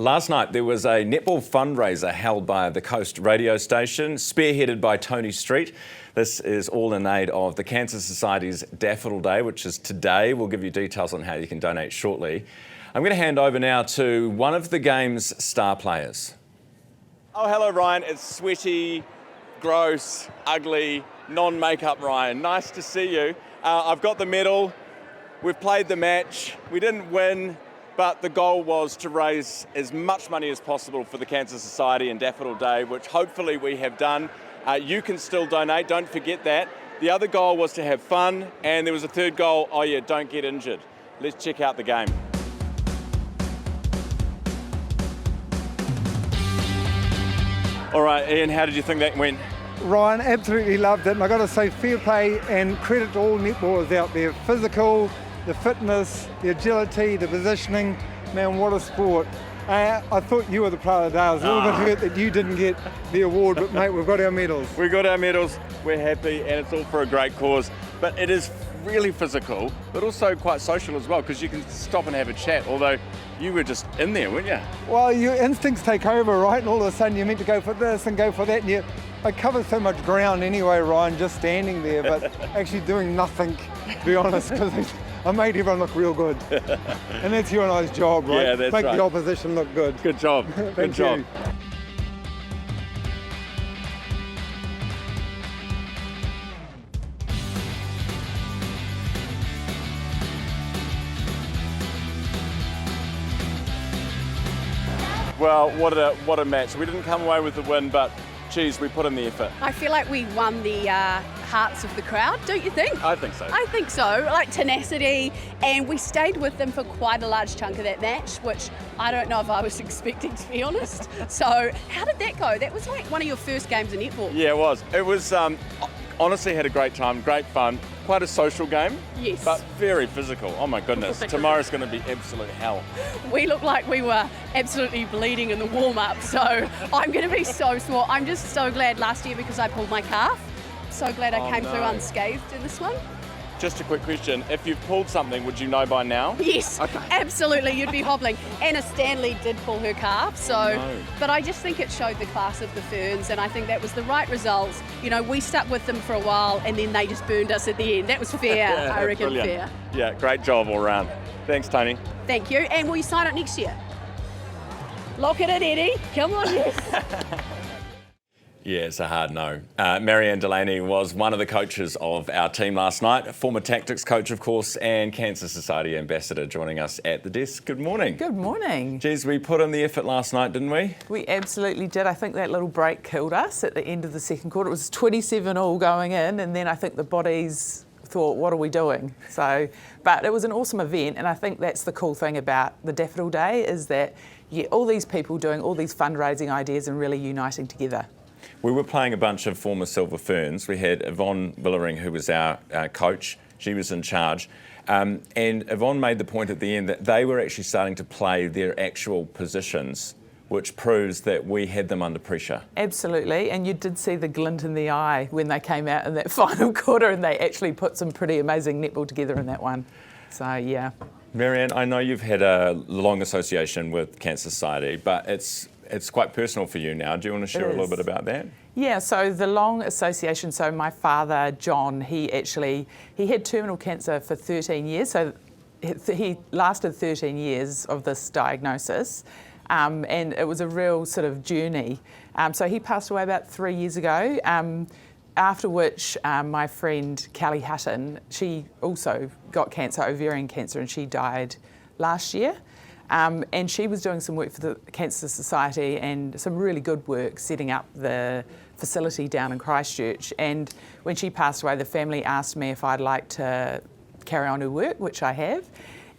Last night there was a netball fundraiser held by the Coast radio station, spearheaded by Tony Street. This is all in aid of the Cancer Society's Daffodil Day, which is today. We'll give you details on how you can donate shortly. I'm going to hand over now to one of the game's star players. Oh, hello, Ryan. It's sweaty, gross, ugly, non-makeup Ryan. Nice to see you. I've got the medal. We've played the match. We didn't win, but the goal was to raise as much money as possible for the Cancer Society and Daffodil Day, which hopefully we have done. You can still donate, don't forget that. The other goal was to have fun, and there was a third goal, oh yeah, don't get injured. Let's check out the game. All right, Ian, how did you think that went? Ryan, absolutely loved it, and I've got to say fair play and credit to all netballers out there. Physical, the fitness, the agility, the positioning, man, what a sport. I thought you were the player of the day. I was a little bit hurt that you didn't get the award, but mate, we've got our medals. We got our medals, we're happy, and it's all for a great cause. But it is really physical, but also quite social as well, because you can stop and have a chat, although you were just in there, weren't you? Well, your instincts take over, right? And all of a sudden you're meant to go for this and go for that, and I covered so much ground anyway, Ryan, just standing there, but actually doing nothing, to be honest, because I made everyone look real good. And that's you and I's job, right? Yeah, that's Make right. the opposition look good. Good job, good job. You. Well, what a match. We didn't come away with the win, but geez, we put in the effort. I feel like we won the hearts of the crowd, don't you think? I think so. I think so, like tenacity, and we stayed with them for quite a large chunk of that match, which I don't know if I was expecting, to be honest. So how did that go? That was like one of your first games of netball. Yeah, it was. It was, honestly had a great time, great fun. Quite a social game, yes, but very physical. Oh my goodness, tomorrow's going to be absolute hell. We looked like we were absolutely bleeding in the warm-up, so I'm going to be so sore. I'm just so glad last year because I pulled my calf. So glad I came through unscathed in this one. Just a quick question, if you've pulled something, would you know by now? Yes, okay. Absolutely, you'd be hobbling. Anna Stanley did pull her calf, so, but I just think it showed the class of the Ferns, and I think that was the right results. You know, we stuck with them for a while, and then they just burned us at the end. That was fair, Yeah, I reckon, brilliant. fair. Yeah, great job all round. Thanks, Tony. Thank you, and will you sign up next year? Lock it in, Eddie. Come on, yes. Yeah, it's a hard no. Marianne Delany was one of the coaches of our team last night, former tactics coach, of course, and Cancer Society Ambassador joining us at the desk. Good morning. Good morning. Geez, we put in the effort last night, didn't we? We absolutely did. I think that little break killed us at the end of the second quarter. It was 27-all going in, and then I think the bodies thought, what are we doing? So, but it was an awesome event, and I think that's the cool thing about the Daffodil Day is that all these people doing all these fundraising ideas and really uniting together. We were playing a bunch of former Silver Ferns. We had Yvonne Willering, who was our coach. She was in charge. And Yvonne made the point at the end that they were actually starting to play their actual positions, which proves that we had them under pressure. Absolutely, and you did see the glint in the eye when they came out in that final quarter, and they actually put some pretty amazing netball together in that one. So, yeah. Marianne, I know you've had a long association with Cancer Society, but it's quite personal for you now. Do you want to share a little bit about that? Yeah, so the long association, so my father, John, he had terminal cancer for 13 years, so he lasted 13 years of this diagnosis, and it was a real sort of journey. So he passed away about 3 years ago, after which my friend Kelly Hutton, she also got cancer, ovarian cancer, and she died last year. And she was doing some work for the Cancer Society and some really good work setting up the facility down in Christchurch. And when she passed away, the family asked me if I'd like to carry on her work, which I have.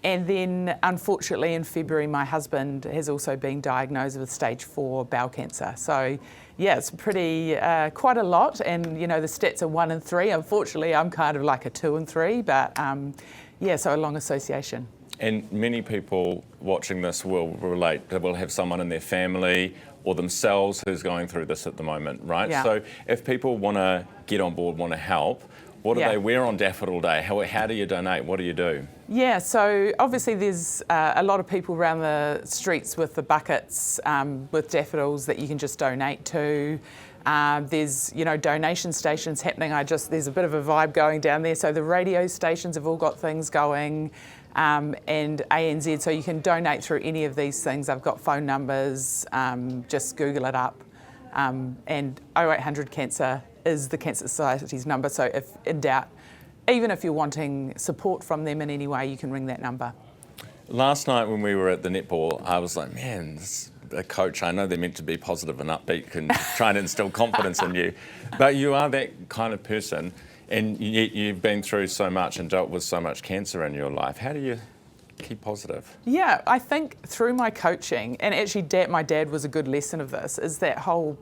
And then, unfortunately, in February, my husband has also been diagnosed with stage 4 bowel cancer. So, yeah, it's pretty, quite a lot. And, you know, the stats are 1 and 3. Unfortunately, I'm kind of like a 2 and 3, but yeah, so a long association. And many people watching this will relate. They will have someone in their family or themselves who's going through this at the moment, right? Yeah. So if people want to get on board, want to help, What do Yeah. they wear on Daffodil Day? How do you donate? What do you do? Yeah, so obviously there's a lot of people around the streets with the buckets with daffodils that you can just donate to. There's, donation stations happening. There's a bit of a vibe going down there. So the radio stations have all got things going, and ANZ, so you can donate through any of these things. I've got phone numbers, just Google it up. And 0800 Cancer is the Cancer Society's number, so if in doubt, even if you're wanting support from them in any way, you can ring that number. Last night when we were at the netball, I was like, man, a coach, I know they're meant to be positive and upbeat and try and instill confidence in you, but you are that kind of person, and yet you've been through so much and dealt with so much cancer in your life. How do you keep positive? Yeah, I think through my coaching, and actually my dad was a good lesson of this, is that whole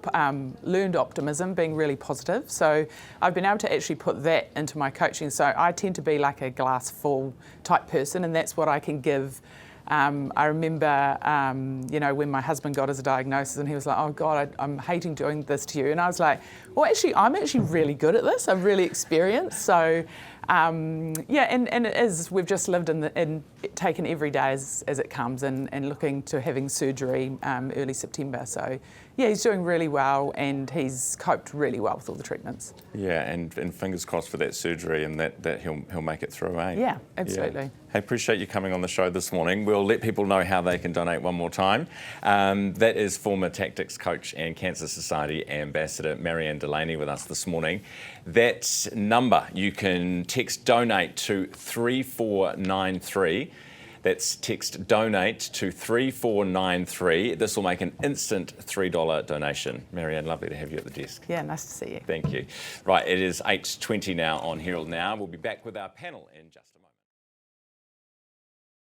learned optimism, being really positive. So I've been able to actually put that into my coaching. So I tend to be like a glass full type person, and that's what I can give. I remember, when my husband got his diagnosis and he was like, oh God, I'm hating doing this to you. And I was like, well, I'm actually really good at this. I'm really experienced. So, and it is, we've just lived in taken every day as it comes and looking to having surgery early September. So, yeah, he's doing really well and he's coped really well with all the treatments. Yeah, and fingers crossed for that surgery and that he'll make it through, eh? Yeah, absolutely. Yeah. Hey, appreciate you coming on the show this morning. We'll let people know how they can donate one more time. That is former tactics coach and Cancer Society Ambassador Marianne Delany with us this morning. That number, you can text donate to 3493. That's text donate to 3493. This will make an instant $3 donation. Marianne, lovely to have you at the desk. Yeah, nice to see you. Thank you. Right, it is 8:20 now on Herald Now. We'll be back with our panel in just a moment.